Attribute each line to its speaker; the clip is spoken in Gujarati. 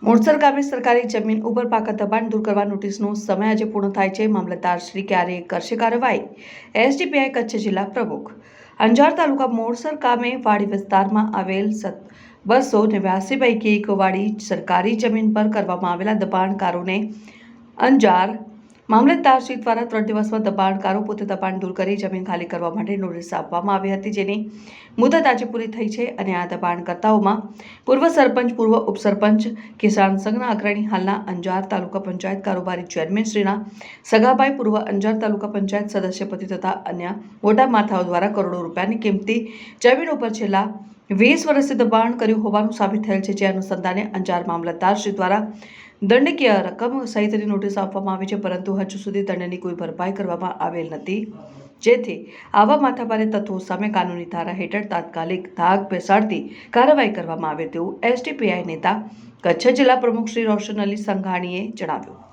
Speaker 1: મોરસર ગામે સરકારી જમીન ઉપર પાકા દબાણ દૂર કરવા નોટિસનો સમય આજે પૂર્ણ થાય છે. મામલતદાર શ્રી ક્યારે કરશે કાર્યવાહી? એસડીપીઆઈ કચ્છ જિલ્લા પ્રમુખ. અંજાર તાલુકા મોરસર ગામે વાડી વિસ્તારમાં આવેલ 289 પૈકી એક વાડી સરકારી જમીન પર કરવામાં આવેલા દબાણકારોને અંજાર મામલતદારશ્રી દ્વારા 3 દિવસમાં દબાણકારો પોતે દબાણ દૂર કરી જમીન ખાલી કરવા માટે નોટિસ આપવામાં આવી હતી, જેની મુદત આજે પૂરી થઈ છે. અને આ દબાણકર્તાઓમાં પૂર્વ સરપંચ, પૂર્વ ઉપસરપંચ, કિસાન સંઘના અગ્રણી, હાલના અંજાર તાલુકા પંચાયત કારોબારી ચેરમેન શ્રીના સગાભાઈ, પૂર્વ અંજાર તાલુકા પંચાયત સદસ્યપતિ તથા અન્ય મોટા માથાઓ દ્વારા કરોડો રૂપિયાની કિંમતી જમીન ઉપર છેલ્લા 20 વર્ષથી દબાણ કર્યું હોવાનું સાબિત થયેલ છે. જે અનુસંધાને અંજાર મામલતદારશ્રી દ્વારા દંડકીય રકમ સહિતની નોટિસ આપવામાં આવી છે, પરંતુ હજુ સુધી દંડની કોઈ ભરપાઈ કરવામાં આવેલ નથી. જેથી આવા માથાભારે તત્વો સામે કાનૂની ધારા હેઠળ તાત્કાલિક ધાક બેસાડતી કાર્યવાહી કરવામાં આવે તેવું એસડીપીઆઈ નેતા કચ્છ જિલ્લા પ્રમુખ શ્રી રોશન અલી સંઘાણીએ જણાવ્યું.